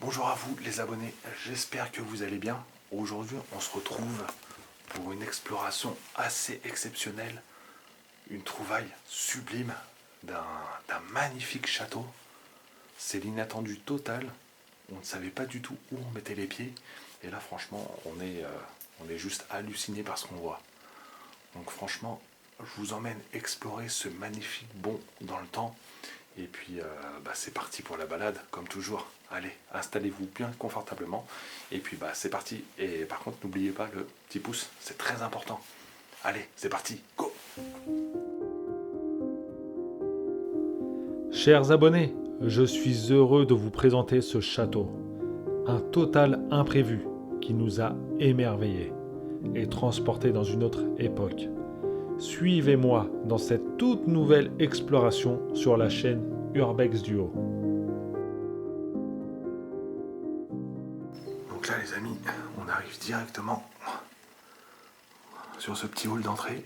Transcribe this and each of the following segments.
Bonjour à vous les abonnés, j'espère que vous allez bien. Aujourd'hui on se retrouve pour une exploration assez exceptionnelle, une trouvaille sublime d'un magnifique château. C'est l'inattendu total, on ne savait pas du tout où on mettait les pieds et là franchement on est juste halluciné par ce qu'on voit. Donc franchement je vous emmène explorer ce magnifique bond dans le temps. Et puis c'est parti pour la balade, comme toujours. Allez, installez-vous bien confortablement. Et puis c'est parti. Et par contre, n'oubliez pas le petit pouce, c'est très important. Allez, c'est parti, go! Chers abonnés, je suis heureux de vous présenter ce château. Un total imprévu qui nous a émerveillés et transportés dans une autre époque. Suivez-moi dans cette toute nouvelle exploration sur la chaîne Urbex Duo. Donc là les amis, on arrive directement sur ce petit hall d'entrée.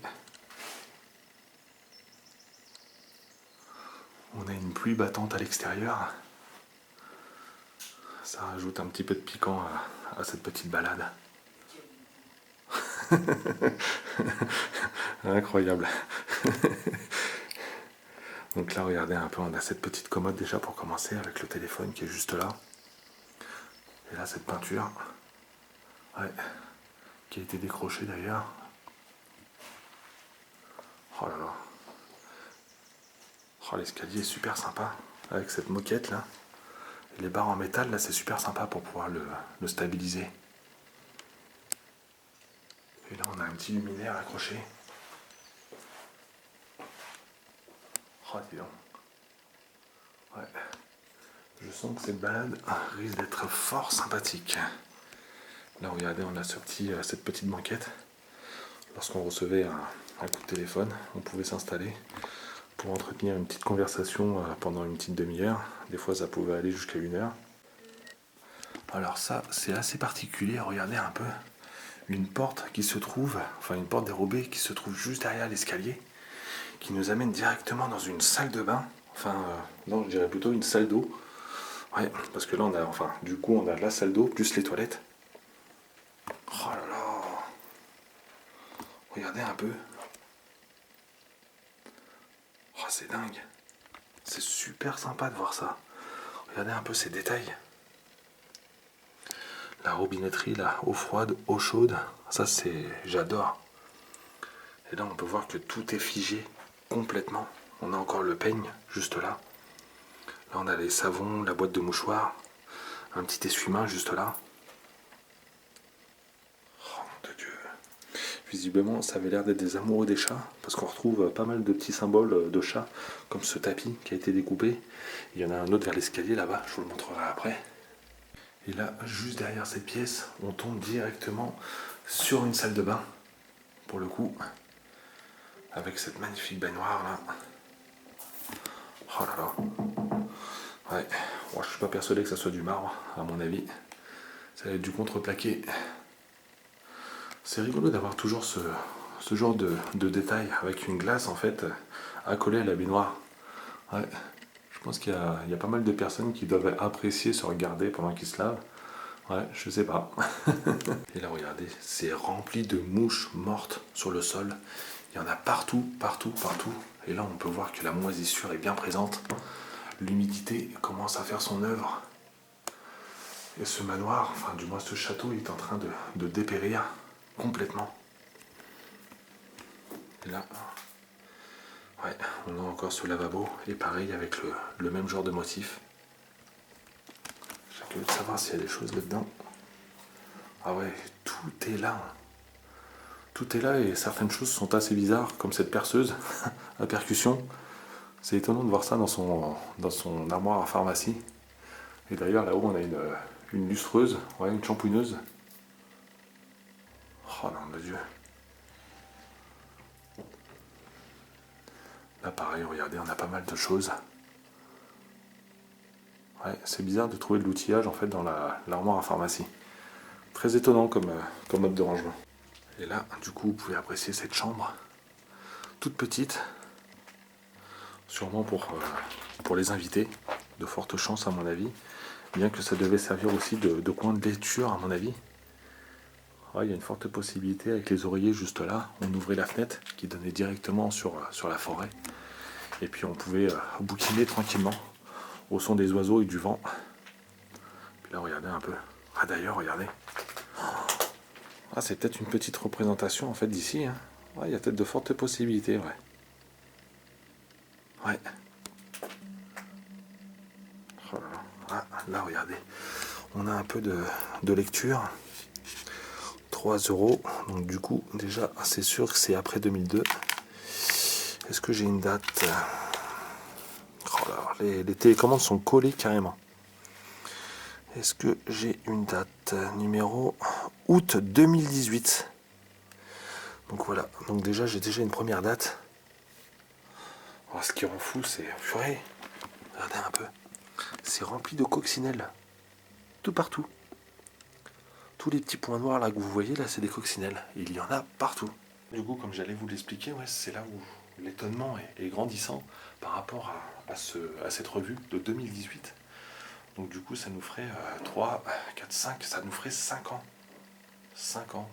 On a une pluie battante à l'extérieur. Ça rajoute un petit peu de piquant à cette petite balade. Incroyable. Donc là, regardez un peu, on a cette petite commode déjà pour commencer avec le téléphone qui est juste là. Et là, cette peinture, ouais, qui a été décrochée d'ailleurs. Oh là là. Oh, l'escalier est super sympa avec cette moquette là. Et les barres en métal là, c'est super sympa pour pouvoir le stabiliser. Et là, on a un petit luminaire accroché. Oh, dis donc. Ouais. Je sens que cette balade risque d'être fort sympathique. Là, regardez, on a cette petite banquette. Lorsqu'on recevait un coup de téléphone, on pouvait s'installer pour entretenir une petite conversation pendant une petite demi-heure. Des fois, ça pouvait aller jusqu'à 1 heure. Alors ça, c'est assez particulier. Regardez un peu. Une porte qui se trouve, enfin une porte dérobée qui se trouve juste derrière l'escalier, qui nous amène directement dans une salle de bain. Enfin, non, je dirais plutôt une salle d'eau. Ouais, parce que là, du coup, on a la salle d'eau plus les toilettes. Oh là là! Regardez un peu. Oh, c'est dingue. C'est super sympa de voir ça. Regardez un peu ces détails. La robinetterie, là, eau froide, eau chaude, ça j'adore. Et là, on peut voir que tout est figé complètement. On a encore le peigne juste là. Là, on a les savons, la boîte de mouchoirs, un petit essuie-main juste là. Oh mon Dieu. Visiblement, ça avait l'air d'être des amoureux des chats, parce qu'on retrouve pas mal de petits symboles de chats, comme ce tapis qui a été découpé. Il y en a un autre vers l'escalier là-bas, je vous le montrerai après. Et là, juste derrière cette pièce, on tombe directement sur une salle de bain, pour le coup, avec cette magnifique baignoire là. Oh là là. Ouais, moi, je suis pas persuadé que ça soit du marbre, à mon avis. Ça va être du contreplaqué. C'est rigolo d'avoir toujours ce genre de détail avec une glace en fait accolée à la baignoire. Ouais. Je pense qu'il y a pas mal de personnes qui doivent apprécier se regarder pendant qu'ils se lavent. Ouais, je sais pas. Et là, regardez, c'est rempli de mouches mortes sur le sol. Il y en a partout, partout, partout. Et là, on peut voir que la moisissure est bien présente. L'humidité commence à faire son œuvre. Et ce manoir, enfin du moins ce château, il est en train de dépérir complètement. Et là, ouais, on a encore ce lavabo. Et pareil avec le même genre de motif. J'ai curieux de savoir s'il y a des choses là-dedans. Ah ouais, tout est là. Tout est là et certaines choses sont assez bizarres, comme cette perceuse à percussion. C'est étonnant de voir ça dans son armoire à pharmacie. Et d'ailleurs, là-haut, on a une lustreuse, ouais, une shampouineuse. Oh non, mon Dieu. Là, pareil, regardez, on a pas mal de choses. Ouais, c'est bizarre de trouver de l'outillage en fait dans l'armoire à pharmacie. Très étonnant comme mode de rangement. Et là, du coup, vous pouvez apprécier cette chambre toute petite, sûrement pour les invités, de fortes chances à mon avis. bien que ça devait servir aussi de coin de lecture à mon avis. Ouais, il y a une forte possibilité avec les oreillers juste là. On ouvrait la fenêtre qui donnait directement sur la forêt. Et puis on pouvait bouquiner tranquillement au son des oiseaux et du vent. Puis là, regardez un peu. Ah d'ailleurs, regardez. Ah, c'est peut-être une petite représentation en fait d'ici. Hein. Ouais, il y a peut-être de fortes possibilités, ouais. Ouais. Oh là là. Ah, là, regardez. On a un peu de lecture. 3 euros. Donc du coup, déjà, c'est sûr que c'est après 2002. Est-ce que j'ai une date? Oh là, les télécommandes sont collées carrément. Est-ce que j'ai une date? Numéro août 2018. Donc voilà. Donc déjà, j'ai déjà une première date. Oh, ce qui rend fou, c'est... Purée. Regardez un peu. C'est rempli de coccinelles. Tout partout. Tous les petits points noirs là que vous voyez, là, c'est des coccinelles. Il y en a partout. Du coup, comme j'allais vous l'expliquer, ouais, c'est là où l'étonnement est grandissant par rapport à cette revue de 2018. Donc du coup, ça nous ferait 3, 4, 5, ça nous ferait 5 ans. 5 ans,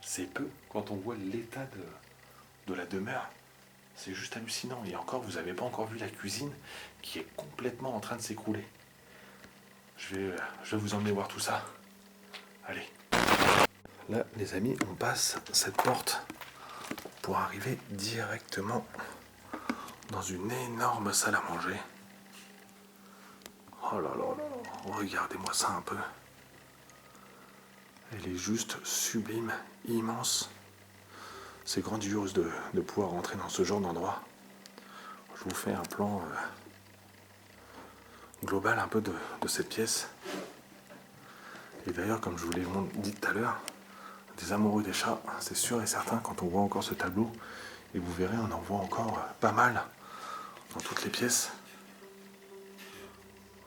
c'est peu quand on voit l'état de la demeure. C'est juste hallucinant. Et encore, vous n'avez pas encore vu la cuisine qui est complètement en train de s'écrouler. Je vais vous emmener voir tout ça. Allez. Là, les amis, on passe cette porte pour arriver directement dans une énorme salle à manger. Oh là là là là, regardez-moi ça un peu. Elle est juste sublime, immense. C'est grandiose de pouvoir rentrer dans ce genre d'endroit. Je vous fais un plan global un peu de cette pièce. Et d'ailleurs, comme je vous l'ai dit tout à l'heure, des amoureux des chats, c'est sûr et certain, quand on voit encore ce tableau, et vous verrez, on en voit encore pas mal dans toutes les pièces.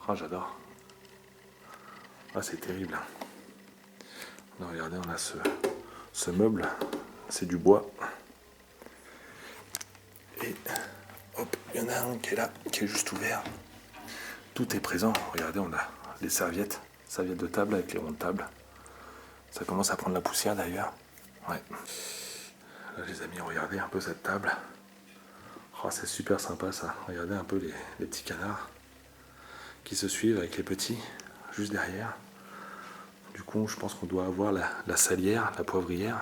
Ah, j'adore. Ah, c'est terrible. Non, regardez, on a ce meuble, c'est du bois. Et hop, il y en a un qui est là, qui est juste ouvert. Tout est présent. Regardez, on a les serviettes de table avec les ronds de table. Ça commence à prendre la poussière d'ailleurs. Ouais. Là, les amis, regardez un peu cette table. Oh, c'est super sympa ça. Regardez un peu les petits canards qui se suivent avec les petits juste derrière. Du coup, je pense qu'on doit avoir la salière, la poivrière.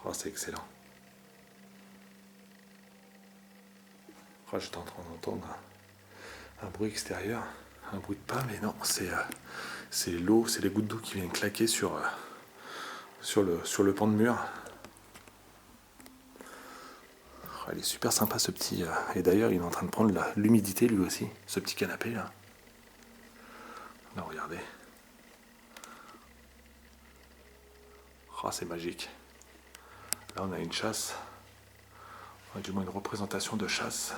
Oh, c'est excellent. Oh, j'étais en train d'entendre un bruit extérieur, un bruit de pas, mais non, c'est l'eau, c'est les gouttes d'eau qui viennent claquer sur le pan de mur. Oh, il est super sympa ce petit. Et d'ailleurs, il est en train de prendre l'humidité lui aussi, ce petit canapé là. Là, regardez. Oh, c'est magique. Là, on a une chasse. Du moins une représentation de chasse.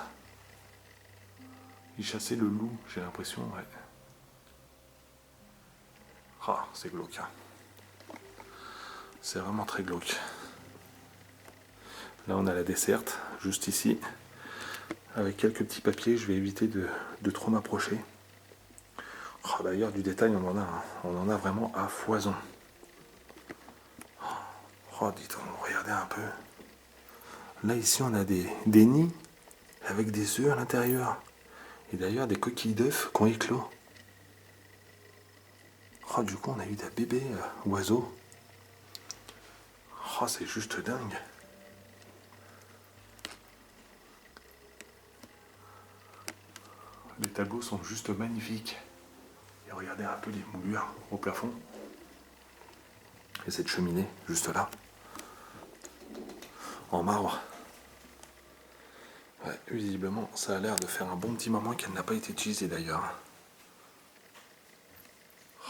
Il chassait le loup, j'ai l'impression, ouais. Ah, c'est glauque. Hein. C'est vraiment très glauque. Là, on a la desserte, juste ici. Avec quelques petits papiers, je vais éviter de trop m'approcher. Oh, d'ailleurs, du détail, on en a. Hein. On en a vraiment à foison. Oh, dites-donc, regardez un peu. Là, ici, on a des nids avec des œufs à l'intérieur. Et d'ailleurs, des coquilles d'œufs qui ont éclos. Oh, du coup, on a eu des bébés oiseaux. Oh, c'est juste dingue. Les tableaux sont juste magnifiques. Et regardez un peu les moulures au plafond. Et cette cheminée, juste là. En marbre. Ouais, visiblement, ça a l'air de faire un bon petit moment qu'elle n'a pas été utilisée d'ailleurs.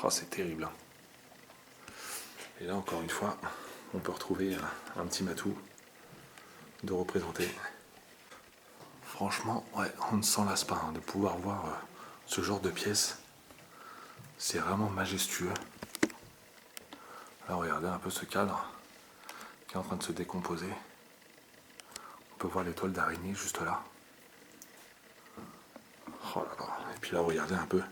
Oh, c'est terrible. Et là, encore une fois, on peut retrouver un petit matou de représenter. Franchement, ouais, on ne s'en lasse pas hein, de pouvoir voir ce genre de pièces. C'est vraiment majestueux. Là, regardez un peu ce cadre qui est en train de se décomposer. On peut voir l'étoile d'araignée juste là. Oh là là. Et puis là, regardez un peu.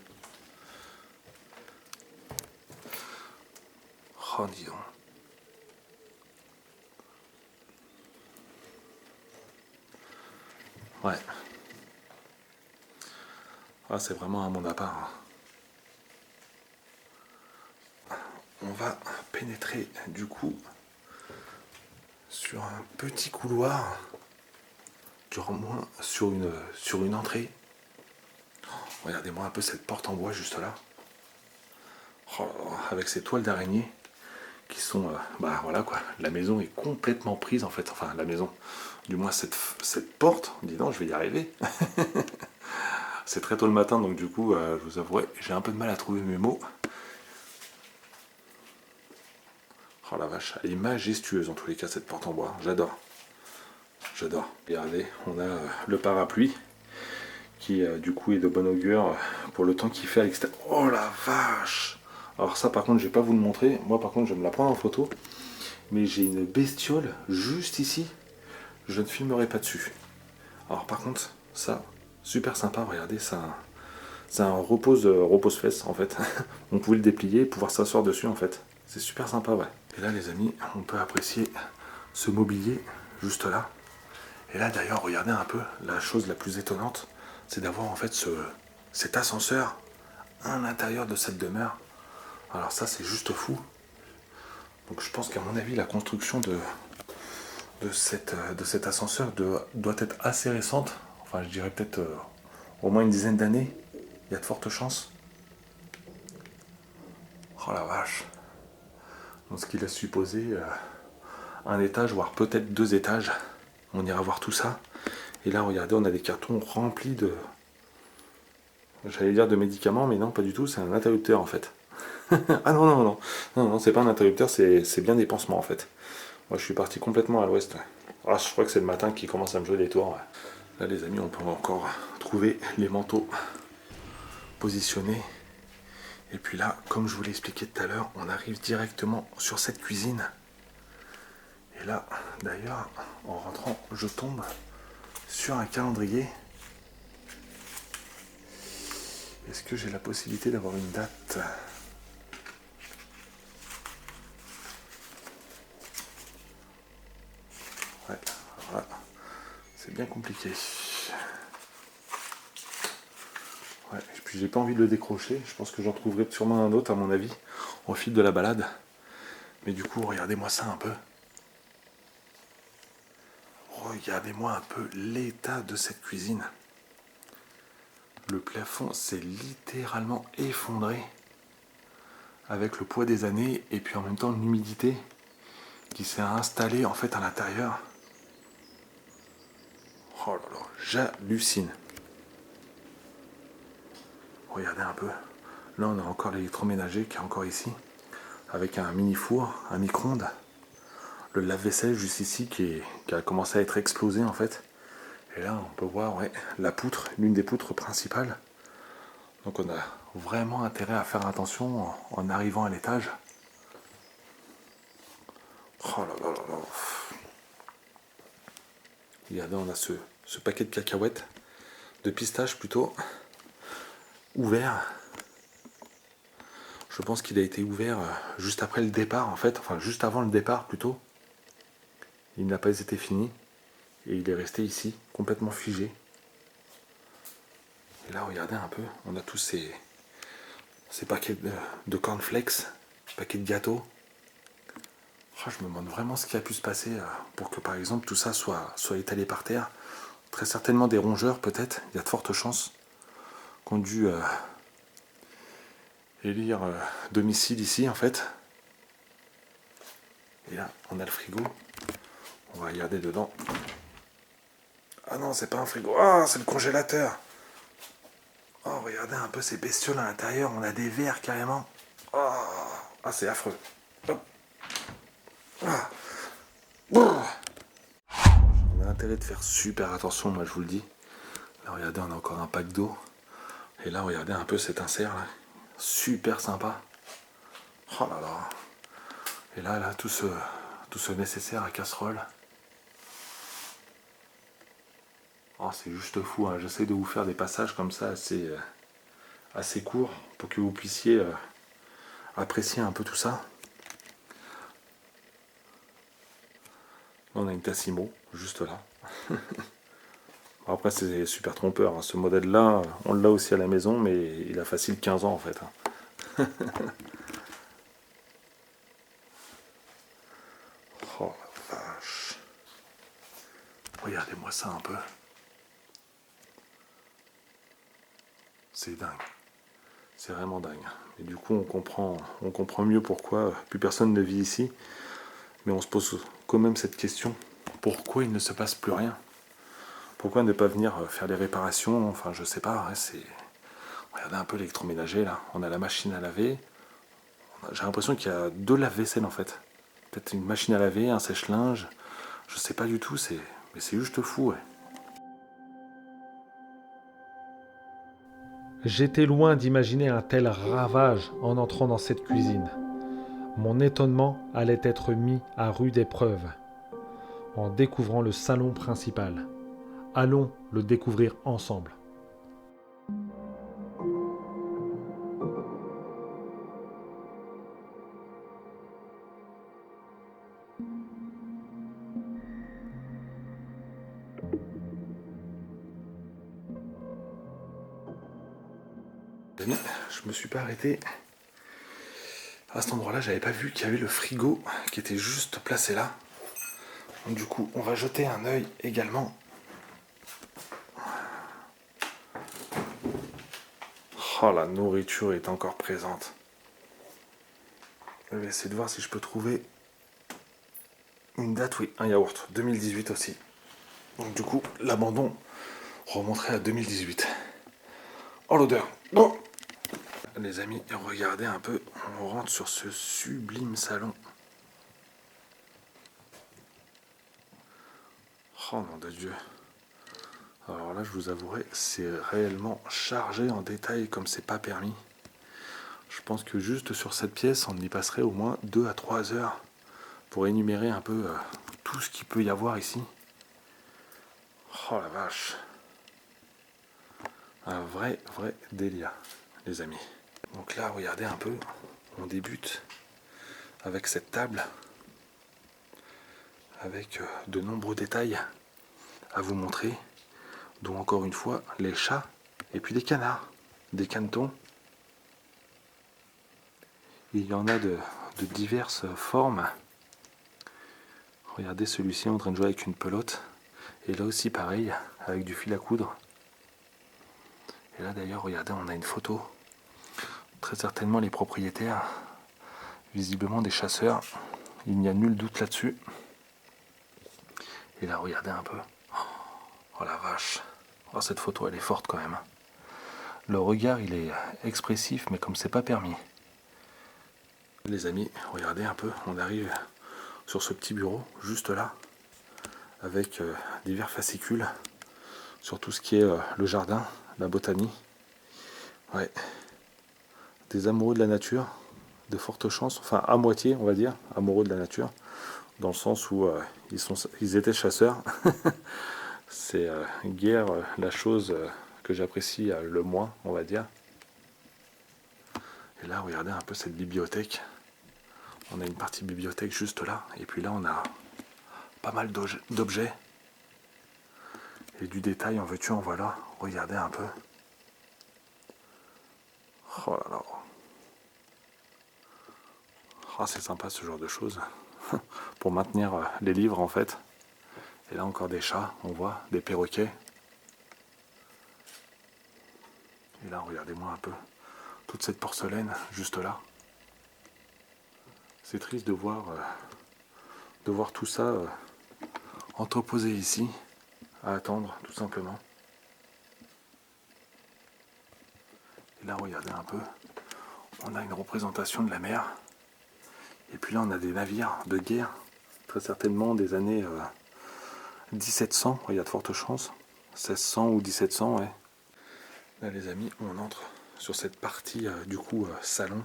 Oh, dis donc. Ouais. Ah, c'est vraiment un monde à part. On va pénétrer du coup sur un petit couloir, du moins sur une entrée. Regardez-moi un peu cette porte en bois juste là. Oh là là, avec ces toiles d'araignée qui sont... bah voilà quoi, la maison est complètement prise en fait. Enfin la maison, du moins cette porte, dis donc je vais y arriver. C'est très tôt le matin donc du coup je vous avouerai, j'ai un peu de mal à trouver mes mots. Oh la vache, elle est majestueuse en tous les cas cette porte en bois, j'adore. J'adore. Regardez, on a le parapluie qui du coup est de bon augure pour le temps qu'il fait à l'extérieur. Oh la vache! Alors ça par contre je vais pas vous le montrer, moi par contre je vais me la prendre en photo, mais j'ai une bestiole juste ici, je ne filmerai pas dessus. Alors par contre ça, super sympa, regardez, c'est un repose-fesses en fait. On pouvait le déplier, pouvoir s'asseoir dessus en fait. C'est super sympa, ouais. Et là les amis, on peut apprécier ce mobilier juste là. Et là d'ailleurs, regardez un peu, la chose la plus étonnante, c'est d'avoir en fait cet ascenseur à l'intérieur de cette demeure. Alors ça c'est juste fou. Donc je pense qu'à mon avis la construction de cet ascenseur doit être assez récente. Enfin je dirais peut-être au moins une dizaine d'années. Il y a de fortes chances. Oh la vache. Donc ce qu'il a supposé un étage, voire peut-être 2 étages. On ira voir tout ça. Et là regardez, on a des cartons remplis de... J'allais dire de médicaments, mais non, pas du tout, c'est un interrupteur en fait. Ah non, non, non, non, non, c'est pas un interrupteur, c'est bien des pansements en fait. Moi je suis parti complètement à l'ouest. Ah, je crois que c'est le matin qui commence à me jouer des tours. Là les amis, on peut encore trouver les manteaux positionnés. Et puis là, comme je vous l'ai expliqué tout à l'heure, on arrive directement sur cette cuisine. Et là, d'ailleurs, en rentrant, je tombe sur un calendrier. Est-ce que j'ai la possibilité d'avoir une date ? Ouais, voilà. C'est bien compliqué. Ouais, et puis j'ai pas envie de le décrocher. Je pense que j'en trouverai sûrement un autre à mon avis au fil de la balade. Mais du coup, regardez-moi ça un peu. Regardez-moi un peu l'état de cette cuisine. Le plafond s'est littéralement effondré avec le poids des années et puis en même temps l'humidité qui s'est installée en fait à l'intérieur. Oh là là, j'hallucine. Regardez un peu. Là, on a encore l'électroménager qui est encore ici, avec un mini four, un micro-ondes. Le lave-vaisselle juste ici qui a commencé à être explosé en fait. Et là, on peut voir ouais, la poutre, l'une des poutres principales. Donc on a vraiment intérêt à faire attention en arrivant à l'étage. Oh là là là là. Regardez, on a ce paquet de cacahuètes, de pistaches plutôt, ouvert. Je pense qu'il a été ouvert juste après le départ en fait, enfin juste avant le départ plutôt. Il n'a pas été fini et il est resté ici, complètement figé. Et là, regardez un peu, on a tous ces paquets de cornflakes, paquets de gâteaux. Oh, je me demande vraiment ce qui a pu se passer pour que par exemple tout ça soit étalé par terre. Très certainement des rongeurs peut-être, il y a de fortes chances qu'on ait dû élire domicile ici en fait. Et là, on a le frigo. On va regarder dedans. Ah non, c'est pas un frigo. Ah, c'est le congélateur. Oh, regardez un peu ces bestioles à l'intérieur. On a des verres carrément. Oh, ah, c'est affreux. Hop. Ah. Oh. On a intérêt de faire super attention, moi je vous le dis. Là, regardez, on a encore un pack d'eau. Et là, regardez un peu cet insert là. Super sympa. Oh là là. Et là, tout ce nécessaire à casserole. Oh, c'est juste fou, hein. J'essaie de vous faire des passages comme ça assez courts pour que vous puissiez apprécier un peu tout ça. On a une Tassimo, juste là. Bon, après, c'est super trompeur, hein. Ce modèle-là, on l'a aussi à la maison, mais il a facile 15 ans en fait, hein. Oh la vache. Regardez-moi ça un peu. C'est dingue. C'est vraiment dingue. Et du coup, on comprend mieux pourquoi plus personne ne vit ici. Mais on se pose quand même cette question. Pourquoi il ne se passe plus rien? Pourquoi ne pas venir faire les réparations? Enfin, je sais pas. Ouais. Regardez un peu l'électroménager là. On a la machine à laver. J'ai l'impression qu'il y a 2 lave-vaisselle en fait. Peut-être une machine à laver, un sèche-linge. Je sais pas du tout. Mais c'est juste fou, ouais. J'étais loin d'imaginer un tel ravage en entrant dans cette cuisine. Mon étonnement allait être mis à rude épreuve en découvrant le salon principal. Allons le découvrir ensemble. Amis, je me suis pas arrêté. À cet endroit-là, j'avais pas vu qu'il y avait le frigo qui était juste placé là. Donc du coup, on va jeter un œil également. Oh, la nourriture est encore présente. Je vais essayer de voir si je peux trouver une date. Oui, un yaourt, 2018 aussi. Donc du coup, l'abandon remonterait à 2018. Oh, l'odeur. Bon, les amis, regardez un peu. On rentre sur ce sublime salon. Oh nom de Dieu. Alors là, je vous avouerai, c'est réellement chargé en détails comme c'est pas permis. Je pense que juste sur cette pièce, on y passerait au moins 2 à 3 heures pour énumérer un peu tout ce qu'il peut y avoir ici. Oh la vache. Un vrai délire, les amis. Donc là, regardez un peu, on débute avec cette table, avec de nombreux détails à vous montrer, dont encore une fois les chats et puis des canards, des canetons. Il y en a de diverses formes. Regardez celui-ci en train de jouer avec une pelote. Et là aussi pareil, avec du fil à coudre. Et là d'ailleurs, regardez, on a une photo. Très certainement les propriétaires, visiblement des chasseurs. Il n'y a nul doute là-dessus. Et là, regardez un peu. Oh la vache. Oh, cette photo, elle est forte quand même. Le regard, il est expressif, mais comme c'est pas permis. Les amis, regardez un peu. On arrive sur ce petit bureau, juste là, avec divers fascicules sur tout ce qui est le jardin, la botanie. Ouais. Des amoureux de la nature, de fortes chances, enfin à moitié, on va dire, amoureux de la nature, dans le sens où ils étaient chasseurs. C'est guère la chose que j'apprécie le moins, on va dire. Et là, regardez un peu cette bibliothèque. On a une partie bibliothèque juste là, et puis là, on a pas mal d'objets. Et du détail, en veux-tu, en voilà. Regardez un peu. Oh là là. Oh, c'est sympa ce genre de choses. Pour maintenir les livres, en fait. Et là, encore des chats, on voit, des perroquets. Et là, regardez-moi un peu. Toute cette porcelaine, juste là. C'est triste de voir tout ça entreposé ici, à attendre, tout simplement. Et là, regardez un peu. On a une représentation de la mer. Et puis là, on a des navires de guerre, très certainement des années 1700, il y a de fortes chances. 1600 ou 1700, ouais. Là, les amis, on entre sur cette partie, du coup, salon,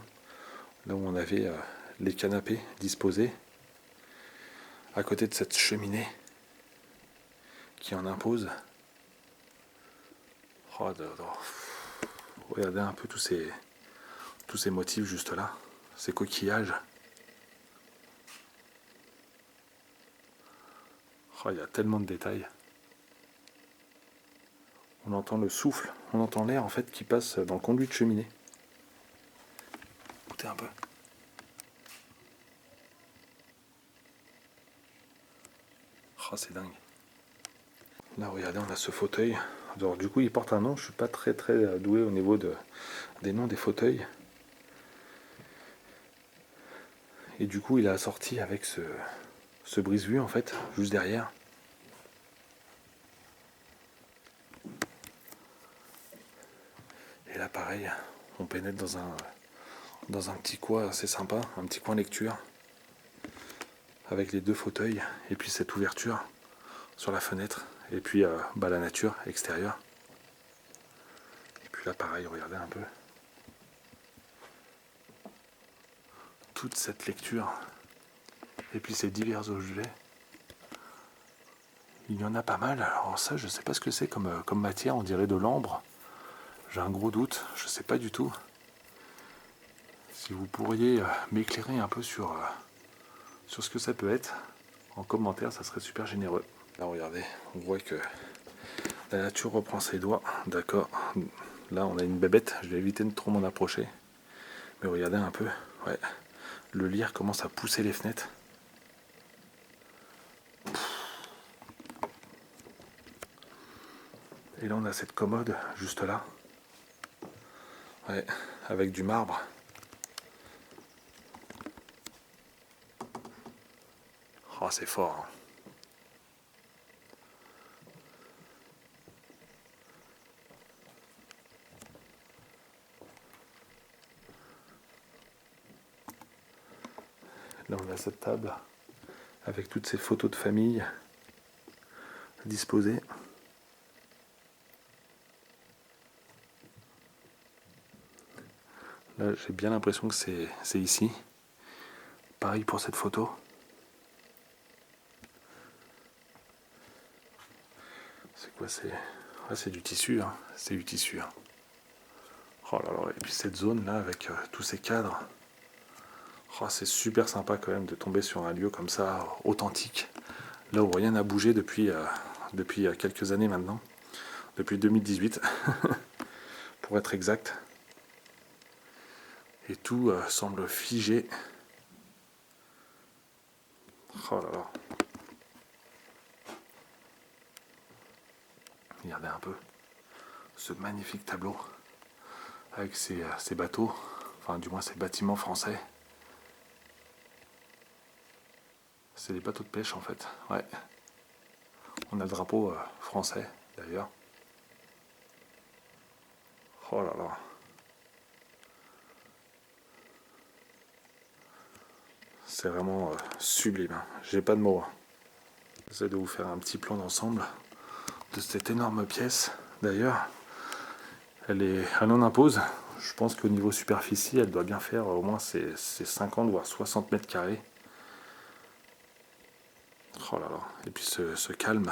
là où on avait les canapés disposés, à côté de cette cheminée qui en impose. Oh, regardez un peu tous ces motifs juste là, ces coquillages. Oh, il y a tellement de détails. On entend le souffle, on entend l'air en fait qui passe dans le conduit de cheminée. Écoutez un peu. Oh, c'est dingue. Là, regardez, on a ce fauteuil. Alors, du coup, il porte un nom. Je suis pas très doué au niveau des noms des fauteuils. Et du coup, il est assorti avec ce brise-vue en fait, juste derrière. Et là, pareil, on pénètre dans un petit coin assez sympa, un petit coin lecture, avec les deux fauteuils, et puis cette ouverture sur la fenêtre, et puis la nature extérieure. Et puis là, pareil, regardez un peu. Toute cette lecture, et puis ces divers objets. Il y en a pas mal. Alors ça, je sais pas ce que c'est comme matière, on dirait de l'ambre. J'ai un gros doute, je sais pas du tout. Si vous pourriez m'éclairer un peu sur ce que ça peut être, en commentaire, ça serait super généreux. Là, regardez, on voit que la nature reprend ses doigts. D'accord. Là, on a une bébête, je vais éviter de trop m'en approcher. Mais regardez un peu, ouais. Le lierre commence à pousser les fenêtres. Et là, on a cette commode juste là. Ouais, avec du marbre. Oh, c'est fort. Hein. Là, on a cette table avec toutes ces photos de famille disposées. Là, j'ai bien l'impression que c'est ici. Pareil pour cette photo. C'est quoi? C'est du tissu. Hein. C'est du tissu. Hein. Oh là là. Et puis cette zone là avec tous ces cadres. Oh, c'est super sympa quand même de tomber sur un lieu comme ça, authentique. Là où rien n'a bougé depuis quelques années maintenant. Depuis 2018, pour être exact. Et tout semble figé. Oh là là. Regardez un peu ce magnifique tableau avec ces bateaux, enfin du moins ces bâtiments français. C'est des bateaux de pêche en fait, ouais. On a le drapeau français d'ailleurs. Oh là là. C'est vraiment sublime, hein. J'ai pas de mots. Hein. J'essaie de vous faire un petit plan d'ensemble de cette énorme pièce. D'ailleurs, elle en impose. Je pense qu'au niveau superficie, elle doit bien faire au moins ses 50 voire 60 mètres carrés. Oh là là. Et puis ce calme,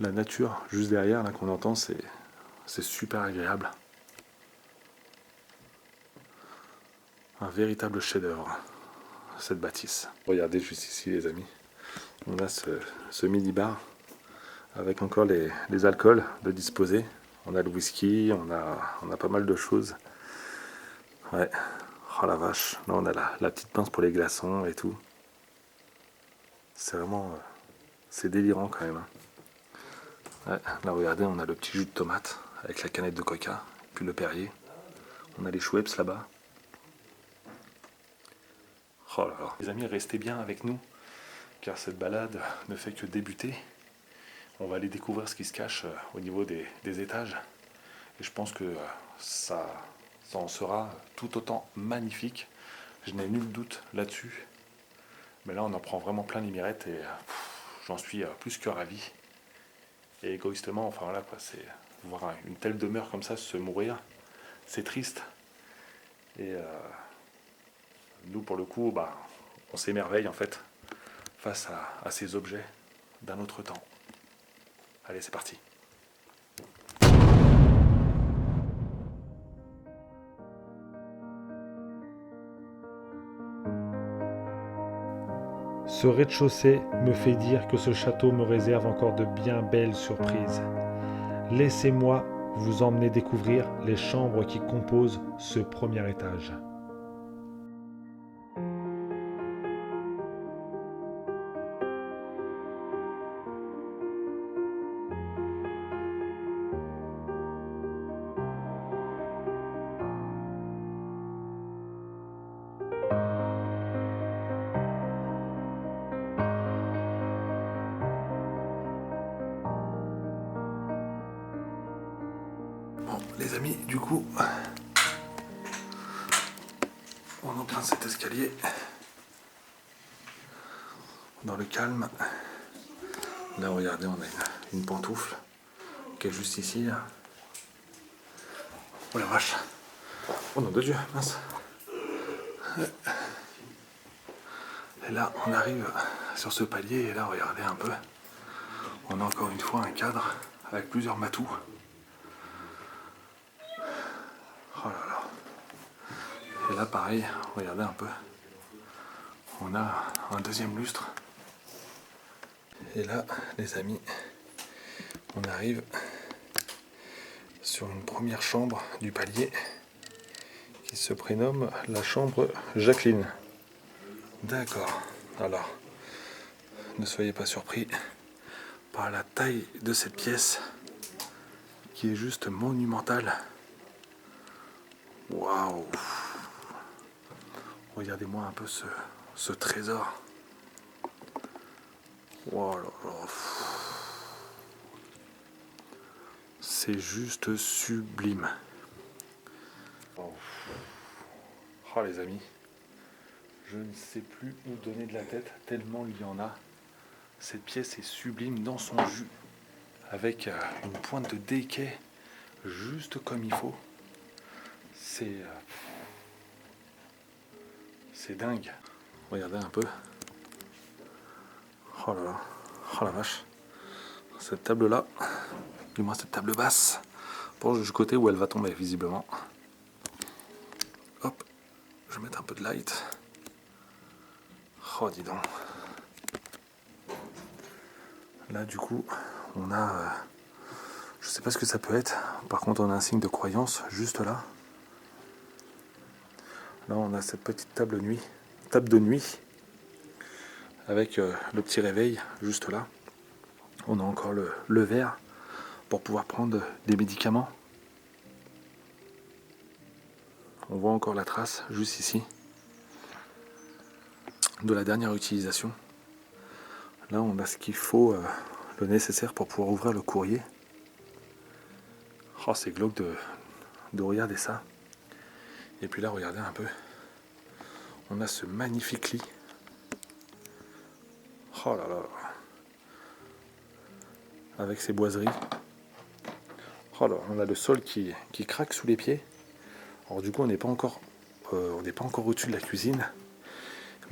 la nature juste derrière là qu'on entend, c'est super agréable. Un véritable chef-d'œuvre, cette bâtisse. Regardez juste ici les amis, on a ce mini-bar avec encore les alcools de disposer. On a le whisky, on a pas mal de choses. Ouais, oh la vache, là on a la petite pince pour les glaçons et tout. C'est vraiment... c'est délirant quand même. Hein. Ouais, là regardez, on a le petit jus de tomate avec la canette de coca, puis le Perrier. On a les Schweppes là-bas. Oh là là. Les amis, restez bien avec nous, car cette balade ne fait que débuter. On va aller découvrir ce qui se cache au niveau des étages. Et je pense que ça en sera tout autant magnifique. Je n'ai nul doute là-dessus. Mais là, on en prend vraiment plein les mirettes et j'en suis plus que ravi. Et égoïstement, enfin voilà quoi, c'est voir une telle demeure comme ça se mourir, c'est triste. Et nous, pour le coup, on s'émerveille en fait face à ces objets d'un autre temps. Allez, c'est parti. Ce rez-de-chaussée me fait dire que ce château me réserve encore de bien belles surprises. Laissez-moi vous emmener découvrir les chambres qui composent ce premier étage. Bon, les amis, du coup, on emprunte cet escalier dans le calme. Là, regardez, on a une pantoufle qui est juste ici. Là. Oh la vache! Oh nom de Dieu, mince! Et là, on arrive sur ce palier, et là, regardez un peu. On a encore une fois un cadre avec plusieurs matous. Oh là là. Et là, pareil, regardez un peu. On a un deuxième lustre. Et là, les amis, on arrive sur une première chambre du palier qui se prénomme la chambre Jacqueline. D'accord. Alors, ne soyez pas surpris par la taille de cette pièce qui est juste monumentale. Waouh! Regardez-moi un peu ce trésor. Wow, là, là. C'est juste sublime. Oh, les amis, je ne sais plus où donner de la tête tellement il y en a. Cette pièce est sublime dans son jus, avec une pointe de déquet juste comme il faut. C'est dingue. Regardez un peu. Oh là là, oh la vache. Cette table là, du moins cette table basse, pour du côté où elle va tomber visiblement. Hop, je vais mettre un peu de light. Oh dis donc. Là du coup, on a, je sais pas ce que ça peut être. Par contre, on a un signe de croyance juste là. Là, on a cette petite table de nuit, avec le petit réveil juste là. On a encore le verre pour pouvoir prendre des médicaments. On voit encore la trace juste ici de la dernière utilisation. Là, on a ce qu'il faut, le nécessaire pour pouvoir ouvrir le courrier. Oh, c'est glauque de regarder ça. Et puis là, regardez un peu. On a ce magnifique lit. Oh là là. Avec ses boiseries. Oh là, on a le sol qui craque sous les pieds. Alors du coup, on n'est pas encore au-dessus de la cuisine.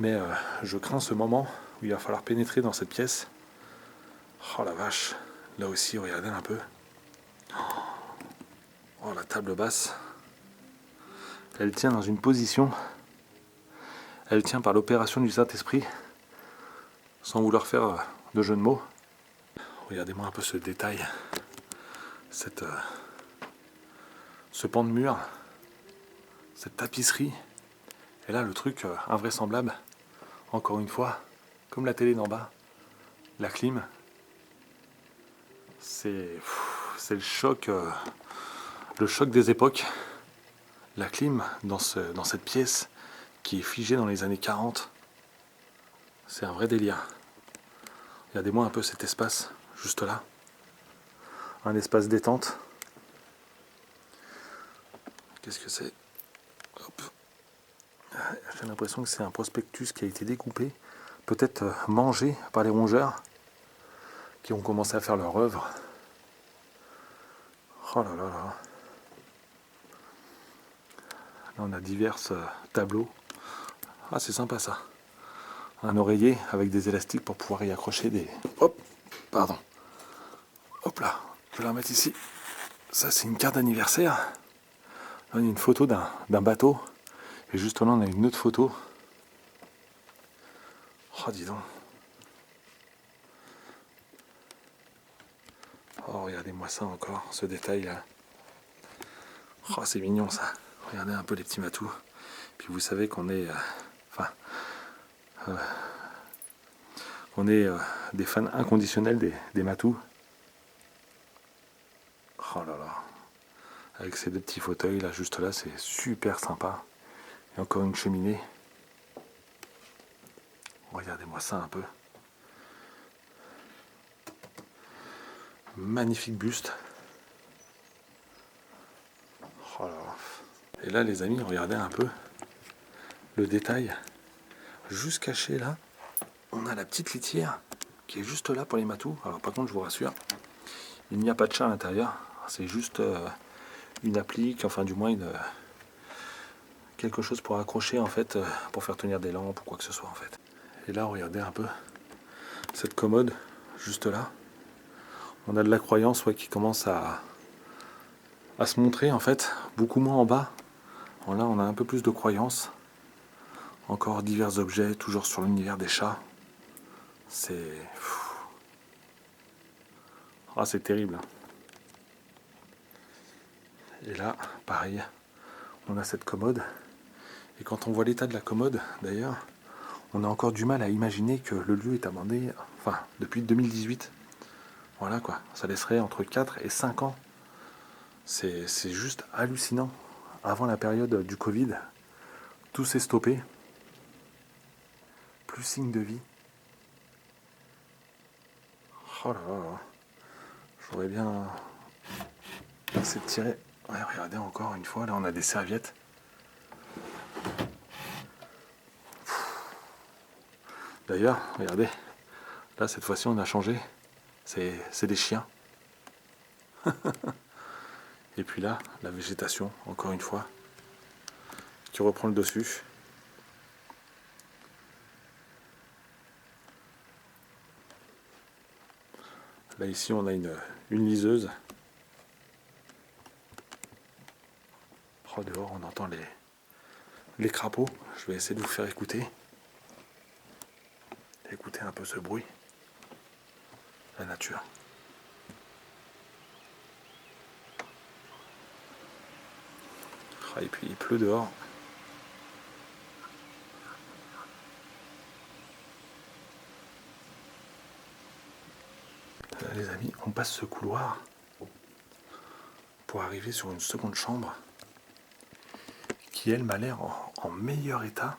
Mais je crains ce moment où il va falloir pénétrer dans cette pièce. Oh la vache. Là aussi, regardez un peu. Oh, la table basse. Elle tient dans une position. Elle tient par l'opération du Saint-Esprit. Sans vouloir faire de jeu de mots. Regardez-moi un peu ce détail. Ce pan de mur. Cette tapisserie. Et là, le truc invraisemblable. Encore une fois, comme la télé d'en bas. La clim. C'est le choc des époques. La clim dans cette pièce qui est figée dans les années 40. C'est un vrai délire. Regardez-moi un peu cet espace, juste là. Un espace détente. Qu'est-ce que c'est? Hop. J'ai l'impression que c'est un prospectus qui a été découpé, peut-être mangé par les rongeurs qui ont commencé à faire leur œuvre. Oh là là là. Là, on a divers tableaux. Ah, c'est sympa ça. Un oreiller avec des élastiques pour pouvoir y accrocher des... Hop, pardon. Hop là, je vais la remettre ici. Ça, c'est une carte d'anniversaire. Là, on a une photo d'un bateau. Et juste là, on a une autre photo. Oh, dis donc. Oh, regardez-moi ça encore, ce détail là. Oh, c'est mignon ça. Regardez un peu les petits matous. Puis vous savez qu'on est... on est des fans inconditionnels des matous. Oh là là. Avec ces deux petits fauteuils là, juste là, c'est super sympa. Et encore une cheminée. Regardez-moi ça un peu. Magnifique buste. Oh là là. Et là les amis, regardez un peu le détail. Juste caché là, on a la petite litière qui est juste là pour les matous. Alors par contre je vous rassure, il n'y a pas de chat à l'intérieur. C'est juste une applique, enfin du moins quelque chose pour accrocher en fait, pour faire tenir des lampes ou quoi que ce soit en fait. Et là regardez un peu cette commode juste là. On a de la croyance qui commence à se montrer en fait, beaucoup moins en bas. Bon, là on a un peu plus de croyance. Encore divers objets, toujours sur l'univers des chats. C'est... Ah, c'est terrible. Et là, pareil, on a cette commode. Et quand on voit l'état de la commode, d'ailleurs, on a encore du mal à imaginer que le lieu est abandonné, enfin, depuis 2018. Voilà quoi, ça laisserait entre 4 et 5 ans. C'est juste hallucinant. Avant la période du Covid, tout s'est stoppé. Plus signe de vie. Oh là là. J'aurais bien essayé de tirer. Ouais, regardez encore une fois, là on a des serviettes. D'ailleurs, regardez, là cette fois-ci on a changé. C'est des chiens. Et puis là, la végétation, encore une fois, qui reprend le dessus. Là ici on a une liseuse. Oh, dehors on entend les crapauds. Je vais essayer de vous faire écouter. Écoutez un peu ce bruit. La nature. Et puis il pleut dehors. Là, les amis, on passe ce couloir pour arriver sur une seconde chambre qui elle m'a l'air en meilleur état,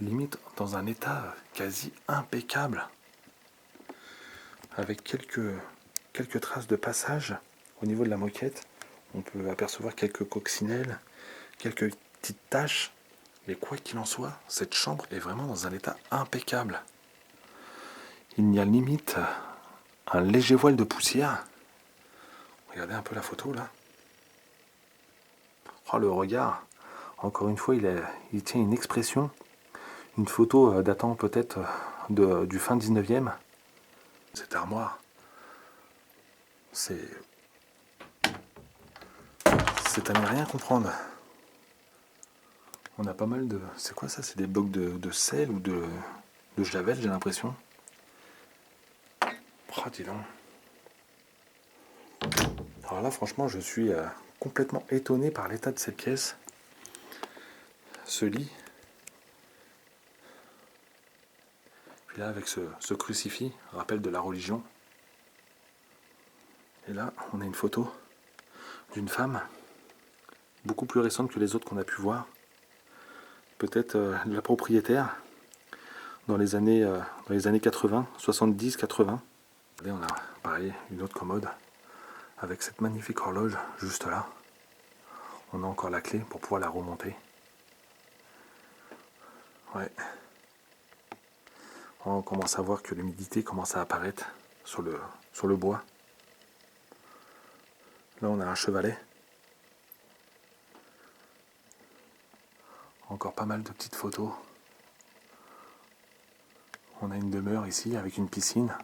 limite dans un état quasi impeccable, avec quelques traces de passage au niveau de la moquette. On peut apercevoir quelques coccinelles, quelques petites taches, mais quoi qu'il en soit, cette chambre est vraiment dans un état impeccable. Il y a limite un léger voile de poussière. Regardez un peu la photo là. Oh, le regard, encore une fois, il tient une expression. Une photo datant peut-être du fin 19e. Cette armoire, c'est à ne rien comprendre. On a pas mal de... C'est quoi ça? C'est des blocs de sel ou de javel, j'ai l'impression. Oh, dis donc. Alors là, franchement, je suis complètement étonné par l'état de cette pièce. Ce lit. Puis là, avec ce crucifix, rappel de la religion. Et là, on a une photo d'une femme, beaucoup plus récente que les autres qu'on a pu voir. Peut-être la propriétaire dans les années 80, 70, 80. Et on a pareil une autre commode avec cette magnifique horloge juste là. On a encore la clé pour pouvoir la remonter. Ouais. On commence à voir que l'humidité commence à apparaître sur le bois. Là on a un chevalet. Encore pas mal de petites photos. On a une demeure ici avec une piscine.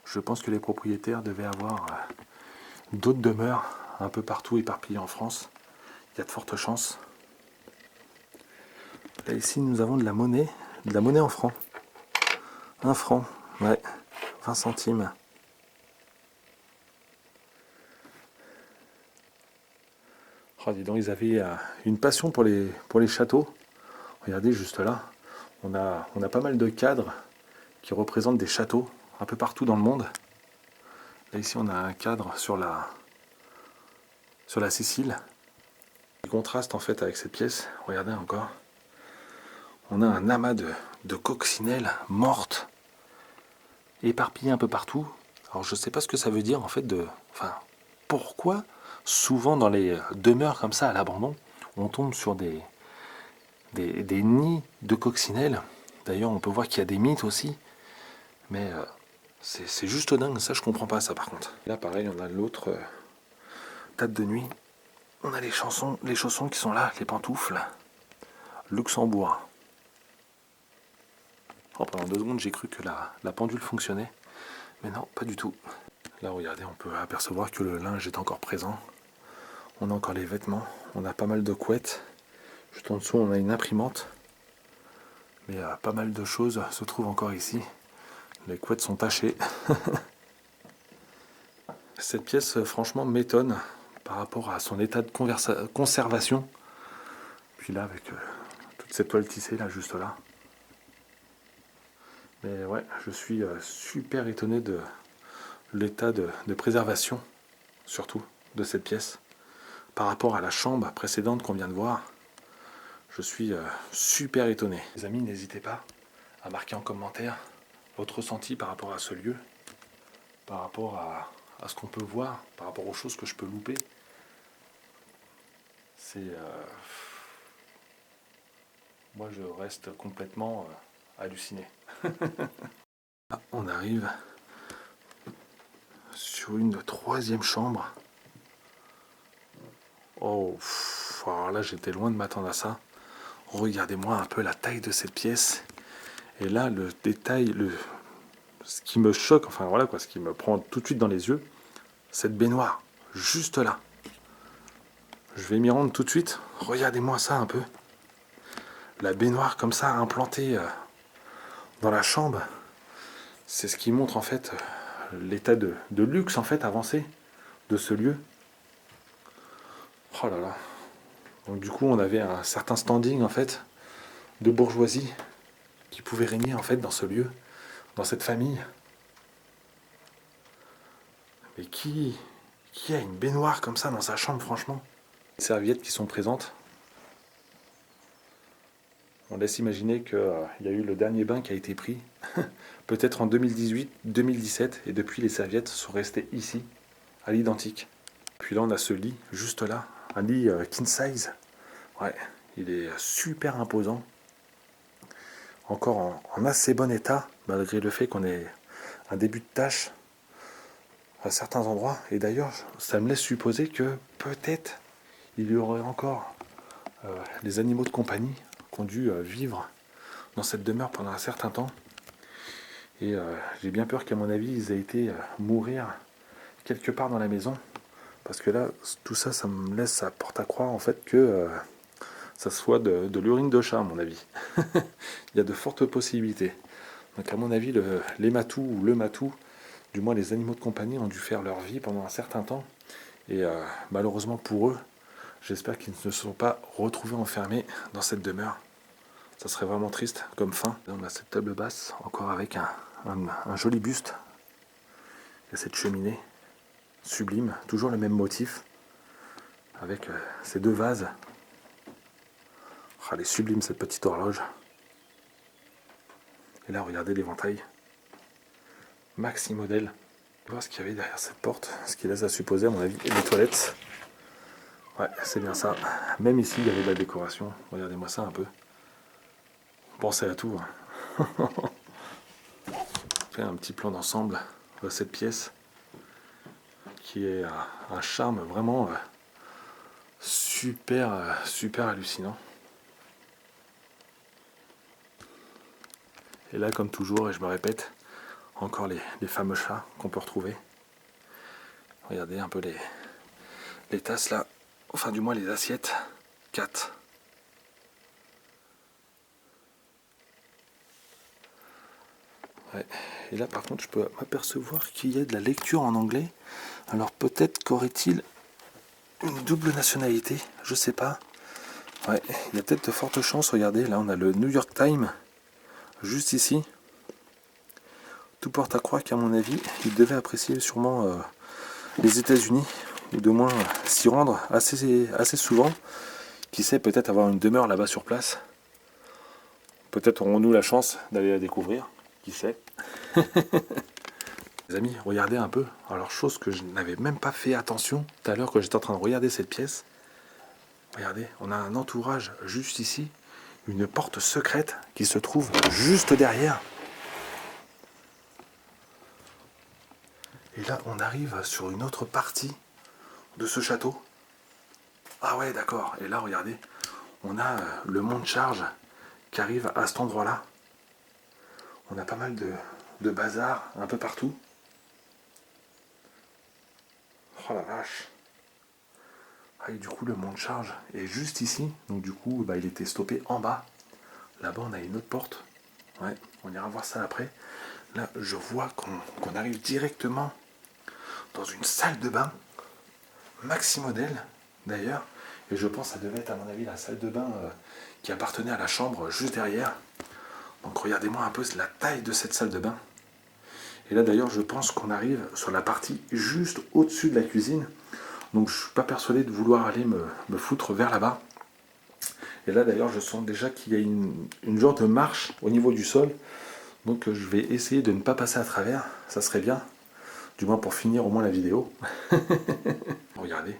Je pense que les propriétaires devaient avoir d'autres demeures un peu partout éparpillées en France. Il y a de fortes chances. Là ici nous avons de la monnaie en francs. 1 franc, ouais, 20 centimes. Oh, dis donc, ils avaient une passion pour les châteaux. Regardez juste là, on a pas mal de cadres qui représentent des châteaux un peu partout dans le monde. Là ici on a un cadre sur la Sicile. Le contraste en fait avec cette pièce, regardez encore, on a un amas de coccinelles mortes, éparpillées un peu partout. Alors je sais pas ce que ça veut dire en fait enfin, pourquoi souvent dans les demeures comme ça à l'abandon, on tombe sur des nids de coccinelles. D'ailleurs on peut voir qu'il y a des mythes aussi, mais c'est juste dingue, ça je comprends pas ça par contre. Là pareil on a l'autre table de nuit, on a les chaussons qui sont là, les pantoufles, Luxembourg. Oh, pendant 2 secondes j'ai cru que la pendule fonctionnait, mais non, pas du tout. Là regardez, on peut apercevoir que le linge est encore présent. On a encore les vêtements, on a pas mal de couettes. Juste en dessous on a une imprimante. Mais pas mal de choses se trouvent encore ici. Les couettes sont tachées. Cette pièce franchement m'étonne par rapport à son état de conservation. Puis là avec toute cette toile tissée là juste là. Mais ouais, je suis super étonné de l'état de préservation, surtout, de cette pièce. Par rapport à la chambre précédente qu'on vient de voir, je suis super étonné. Les amis, n'hésitez pas à marquer en commentaire votre ressenti par rapport à ce lieu, par rapport à ce qu'on peut voir, par rapport aux choses que je peux louper. Moi, je reste complètement halluciné. Là, on arrive sur une 3e chambre. Oh, alors là j'étais loin de m'attendre à ça. Regardez-moi un peu la taille de cette pièce. Et là, le détail, ce qui me choque, enfin voilà quoi, ce qui me prend tout de suite dans les yeux, cette baignoire, juste là. Je vais m'y rendre tout de suite. Regardez-moi ça un peu. La baignoire comme ça, implantée dans la chambre, c'est ce qui montre en fait l'état de luxe en fait avancé de ce lieu. Oh là là. Donc du coup, on avait un certain standing en fait de bourgeoisie qui pouvait régner en fait dans ce lieu, dans cette famille. Mais qui a une baignoire comme ça dans sa chambre, franchement? Les serviettes qui sont présentes. On laisse imaginer qu'il y a eu le dernier bain qui a été pris, peut-être en 2018, 2017, et depuis les serviettes sont restées ici, à l'identique. Puis là on a ce lit, juste là, un lit king size. Ouais, il est super imposant. Encore en assez bon état, malgré le fait qu'on ait un début de tache à certains endroits. Et d'ailleurs, ça me laisse supposer que peut-être il y aurait encore les animaux de compagnie qui ont dû vivre dans cette demeure pendant un certain temps. Et j'ai bien peur qu'à mon avis, ils aient été mourir quelque part dans la maison. Parce que là, tout ça, ça me laisse à porte à croire en fait que ça soit de l'urine de chat, à mon avis. Il y a de fortes possibilités. Donc à mon avis, les matous ou le matou, du moins les animaux de compagnie, ont dû faire leur vie pendant un certain temps. Et malheureusement pour eux, j'espère qu'ils ne se sont pas retrouvés enfermés dans cette demeure. Ça serait vraiment triste comme fin. On a cette table basse, encore avec un joli buste. Il y a cette cheminée sublime, toujours le même motif, avec ces 2 vases. Oh, elle est sublime cette petite horloge. Et là, regardez l'éventail. Maxi modèle. On va voir ce qu'il y avait derrière cette porte, ce qui laisse à supposer, à mon avis, les toilettes. Ouais, c'est bien ça. Même ici, il y avait de la décoration. Regardez-moi ça un peu. Pensez à tout. Fait un petit plan d'ensemble de cette pièce qui est un charme vraiment super hallucinant. Et là, comme toujours, et je me répète, encore les fameux chats qu'on peut retrouver. Regardez un peu les tasses là, enfin du moins les assiettes. 4. Ouais. Et là par contre je peux m'apercevoir qu'il y a de la lecture en anglais. Alors peut-être qu'aurait-il une double nationalité, je sais pas. Ouais, il y a peut-être de fortes chances. Regardez, là on a le New York Times, juste ici. Tout porte à croire qu'à mon avis, il devait apprécier sûrement les États-Unis, ou de moins s'y rendre assez souvent. Qui sait, peut-être avoir une demeure là-bas sur place. Peut-être aurons-nous la chance d'aller la découvrir. Qui sait. Les amis, regardez un peu. Alors, chose que je n'avais même pas fait attention tout à l'heure que j'étais en train de regarder cette pièce. Regardez, on a un entourage juste ici. Une porte secrète qui se trouve juste derrière. Et là, on arrive sur une autre partie de ce château. Ah ouais, d'accord. Et là, regardez, on a le mont de charge qui arrive à cet endroit-là. On a pas mal de bazar un peu partout. Oh la vache. Ah, et du coup, le mont de charge est juste ici. Donc du coup, il était stoppé en bas. Là-bas, on a une autre porte. Ouais, on ira voir ça après. Là, je vois qu'on arrive directement dans une salle de bain. Maxi modèle, d'ailleurs. Et je pense que ça devait être, à mon avis, la salle de bain qui appartenait à la chambre juste derrière. Donc regardez-moi un peu la taille de cette salle de bain. Et là, d'ailleurs, je pense qu'on arrive sur la partie juste au-dessus de la cuisine. Donc je ne suis pas persuadé de vouloir aller me foutre vers là-bas. Et là d'ailleurs je sens déjà qu'il y a une genre de marche au niveau du sol. Donc je vais essayer de ne pas passer à travers. Ça serait bien. Du moins pour finir au moins la vidéo. Regardez,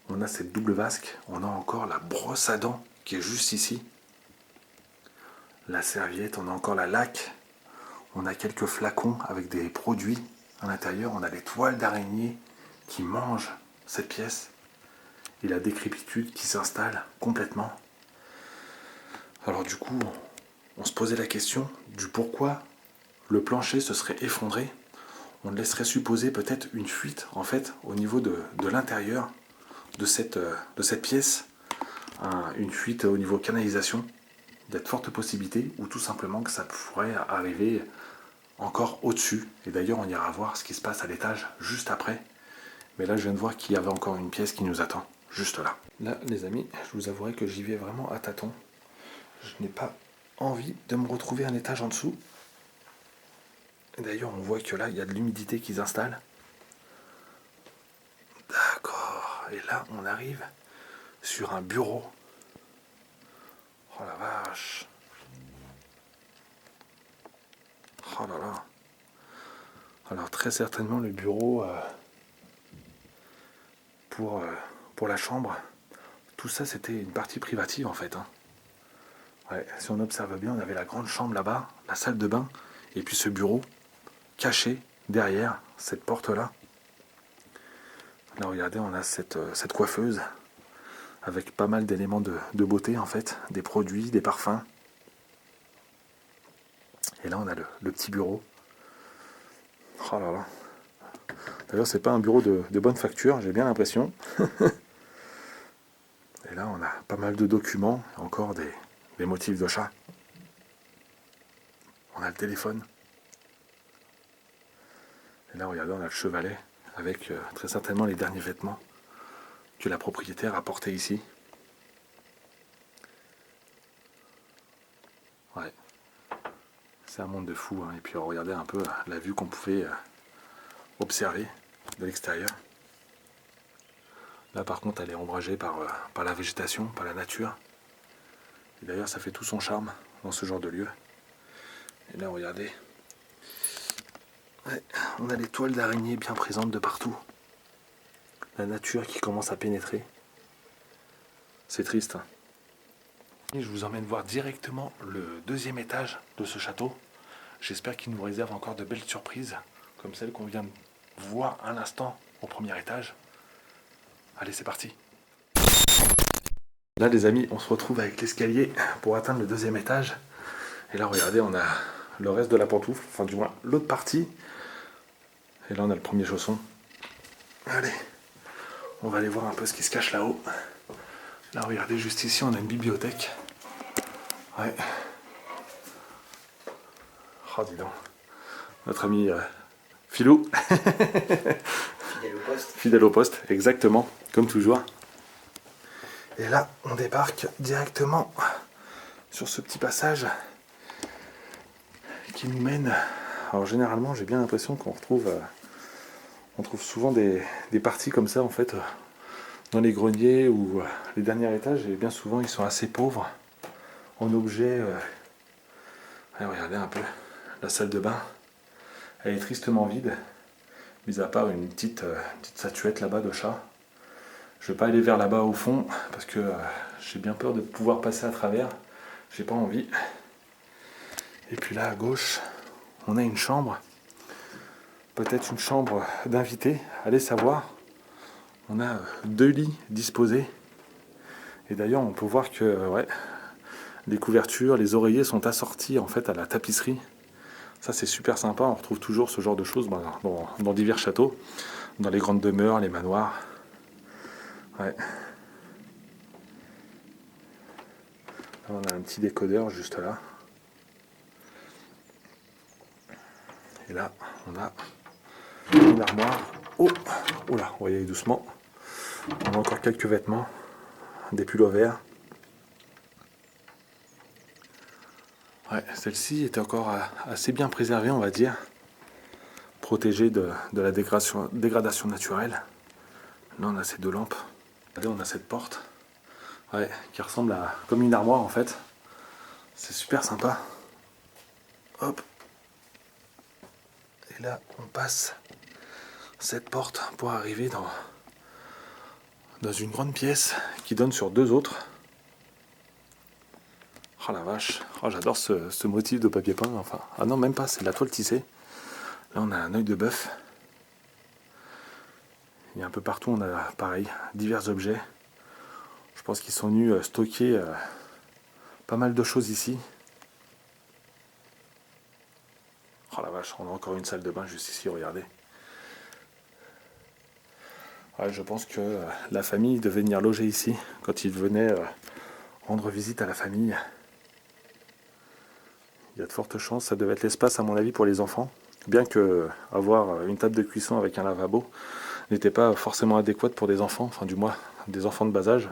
on a cette double vasque. On a encore la brosse à dents qui est juste ici. La serviette, on a encore la laque. On a quelques flacons avec des produits à l'intérieur. On a des toiles d'araignée qui mangent cette pièce. Et la décrépitude qui s'installe complètement. Alors du coup, on se posait la question du pourquoi le plancher se serait effondré. On laisserait supposer peut-être une fuite en fait au niveau de l'intérieur de cette pièce, une fuite au niveau canalisation. Il y a de fortes possibilités, ou tout simplement que ça pourrait arriver encore au-dessus. Et d'ailleurs, on ira voir ce qui se passe à l'étage juste après. Mais là, je viens de voir qu'il y avait encore une pièce qui nous attend, juste là. Là, les amis, je vous avouerai que j'y vais vraiment à tâtons. Je n'ai pas envie de me retrouver un étage en dessous. Et d'ailleurs, on voit que là, il y a de l'humidité qui s'installe. D'accord. Et là, on arrive sur un bureau. Oh la vache. Oh là là. Alors très certainement le bureau pour la chambre. Tout ça, c'était une partie privative en fait. Hein. Ouais, si on observe bien, on avait la grande chambre là-bas, la salle de bain, et puis ce bureau caché derrière cette porte-là. Là, regardez, on a cette coiffeuse avec pas mal d'éléments de beauté en fait, des produits, des parfums. Et là, on a le petit bureau. Oh là là. D'ailleurs, c'est pas un bureau de bonne facture, j'ai bien l'impression. Et là, on a pas mal de documents, encore des motifs de chat. On a le téléphone. Et là, regardez, on a le chevalet, avec très certainement les derniers vêtements que la propriétaire a portés ici. Ouais. C'est un monde de fou. Hein. Et puis, regardez un peu la vue qu'on pouvait observer de l'extérieur. Là, par contre, elle est ombragée par la végétation, par la nature. Et d'ailleurs, ça fait tout son charme dans ce genre de lieu. Et là, regardez. Ouais, on a les toiles d'araignée bien présentes de partout. La nature qui commence à pénétrer. C'est triste. Hein. Et je vous emmène voir directement le deuxième étage de ce château. J'espère qu'il nous réserve encore de belles surprises, comme celle qu'on vient de voir à l'instant au premier étage. Allez, c'est parti. Là, les amis, on se retrouve avec l'escalier pour atteindre le deuxième étage. Et là, regardez, on a le reste de la pantoufle, enfin du moins l'autre partie. Et là, on a le premier chausson. Allez, on va aller voir un peu ce qui se cache là-haut. Là, regardez, juste ici, on a une bibliothèque. Ouais. Oh, dis donc. Notre ami Philou. Fidèle au poste. Fidèle au poste, exactement, comme toujours. Et là, on débarque directement sur ce petit passage qui nous mène. Alors généralement, j'ai bien l'impression qu'on retrouve, on trouve souvent des parties comme ça en fait dans les greniers ou les derniers étages. Et bien souvent, ils sont assez pauvres en objets. Allez, regardez un peu la salle de bain. Elle est tristement vide, mis à part une petite statuette là-bas de chat. Je ne vais pas aller vers là-bas au fond parce que j'ai bien peur de pouvoir passer à travers. J'ai pas envie. Et puis là à gauche, on a une chambre. Peut-être une chambre d'invité. Allez savoir. On a 2 lits disposés. Et d'ailleurs, on peut voir que les couvertures, les oreillers sont assortis en fait à la tapisserie. Ça c'est super sympa. On retrouve toujours ce genre de choses dans divers châteaux, dans les grandes demeures, les manoirs. Ouais. Là, on a un petit décodeur juste là. Et là, on a une armoire. Oh là, on va y aller doucement. On a encore quelques vêtements, des pulls verts. Ouais, celle-ci était encore assez bien préservée, on va dire. Protégée de la dégradation naturelle. Là, on a ces 2 lampes. Regardez, on a cette porte. Ouais, qui ressemble à comme une armoire en fait. C'est super sympa. Hop. Et là, on passe cette porte pour arriver dans une grande pièce qui donne sur 2 autres. Oh la vache. Oh, j'adore ce motif de papier peint. Enfin, ah non, même pas, c'est de la toile tissée. Là, on a un œil de bœuf. Et un peu partout, on a pareil, divers objets. Je pense qu'ils sont venus stocker pas mal de choses ici. Oh la vache, on a encore une salle de bain juste ici, regardez. Ouais, je pense que la famille devait venir loger ici quand ils venaient rendre visite à la famille. Il y a de fortes chances, ça devait être l'espace à mon avis pour les enfants. Bien que avoir une table de cuisson avec un lavabo n'était pas forcément adéquate pour des enfants, enfin du moins des enfants de bas âge.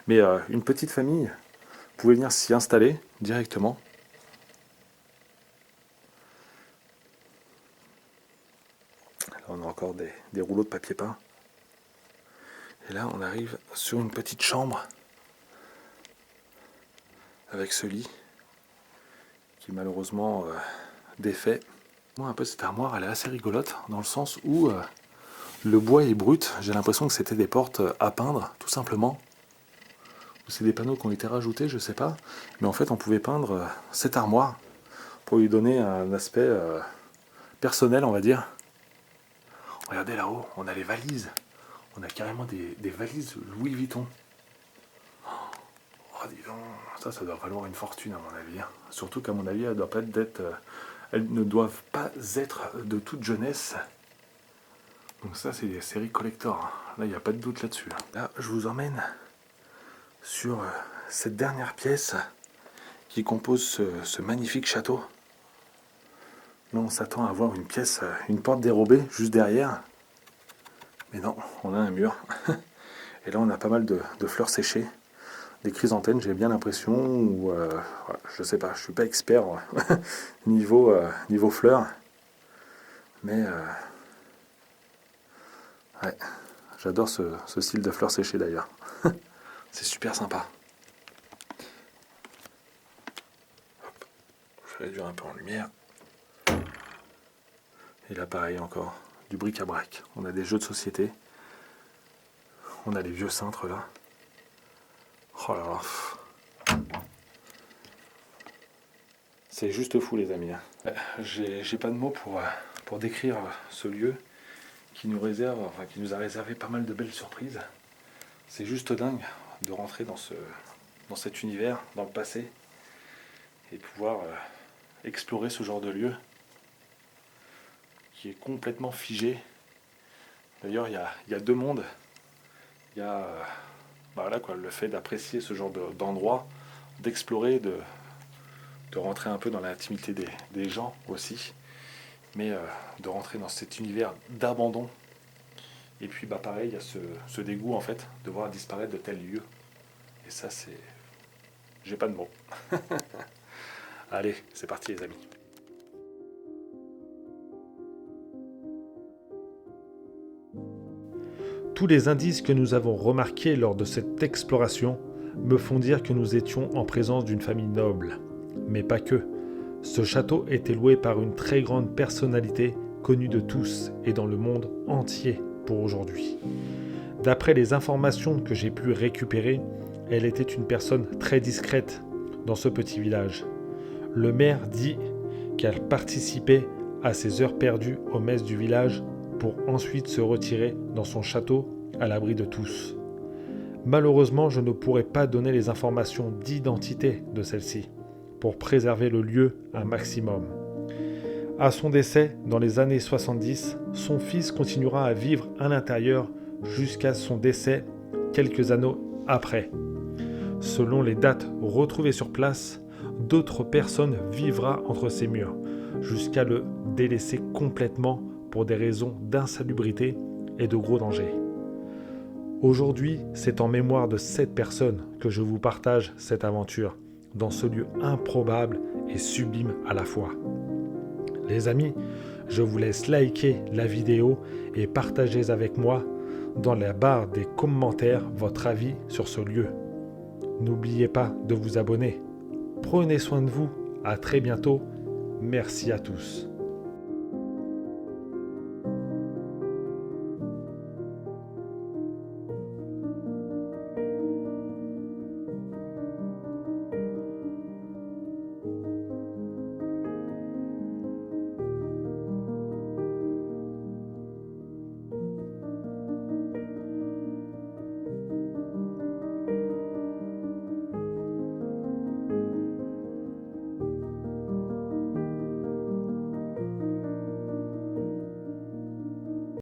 Mais une petite famille pouvait venir s'y installer directement. Là on a encore des rouleaux de papier peint. Et là on arrive sur une petite chambre avec ce lit qui est malheureusement défait. Moi un peu cette armoire elle est assez rigolote dans le sens où le bois est brut. J'ai l'impression que c'était des portes à peindre tout simplement. C'est des panneaux qui ont été rajoutés, je sais pas. Mais en fait on pouvait peindre cette armoire pour lui donner un aspect personnel on va dire. Regardez là-haut, on a les valises. On a carrément des valises Louis Vuitton. Oh, dis donc, ça doit valoir une fortune à mon avis. Surtout qu'à mon avis, elles ne doivent pas être de toute jeunesse. Donc ça, c'est des séries collector. Là, il n'y a pas de doute là-dessus. Là, je vous emmène sur cette dernière pièce qui compose ce magnifique château. Là, on s'attend à voir une porte dérobée juste derrière. Mais non, on a un mur. Et là, on a pas mal de fleurs séchées. Des chrysanthèmes, j'ai bien l'impression, ou je sais pas, je suis pas expert niveau fleurs, mais ouais, j'adore ce style de fleurs séchées d'ailleurs. C'est super sympa. Hop, je vais réduire un peu en lumière. Et là pareil encore, du bric-à-brac. On a des jeux de société. On a les vieux cintres là. Oh là là. C'est juste fou les amis. J'ai pas de mots pour décrire ce lieu qui nous a réservé pas mal de belles surprises. C'est juste dingue de rentrer dans cet univers, dans le passé, et pouvoir explorer ce genre de lieu qui est complètement figé. D'ailleurs, il y a 2 mondes. Il y a le fait d'apprécier ce genre d'endroit, d'explorer, de rentrer un peu dans l'intimité des gens aussi, mais de rentrer dans cet univers d'abandon Et puis pareil, il y a ce dégoût en fait de voir disparaître de tels lieux. Et ça c'est... J'ai pas de mots. Allez, c'est parti les amis. Tous les indices que nous avons remarqués lors de cette exploration me font dire que nous étions en présence d'une famille noble. Mais pas que. Ce château était loué par une très grande personnalité connue de tous et dans le monde entier pour aujourd'hui. D'après les informations que j'ai pu récupérer, elle était une personne très discrète dans ce petit village. Le maire dit qu'elle participait à ses heures perdues aux messes du village pour ensuite se retirer dans son château à l'abri de tous. Malheureusement, je ne pourrai pas donner les informations d'identité de celle-ci pour préserver le lieu un maximum. À son décès, dans les années 70, son fils continuera à vivre à l'intérieur jusqu'à son décès quelques années après. Selon les dates retrouvées sur place, d'autres personnes vivra entre ces murs, jusqu'à le délaisser complètement pour des raisons d'insalubrité et de gros dangers. Aujourd'hui, c'est en mémoire de cette personne que je vous partage cette aventure, dans ce lieu improbable et sublime à la fois. Les amis, je vous laisse liker la vidéo et partager avec moi dans la barre des commentaires votre avis sur ce lieu. N'oubliez pas de vous abonner. Prenez soin de vous. À très bientôt. Merci à tous.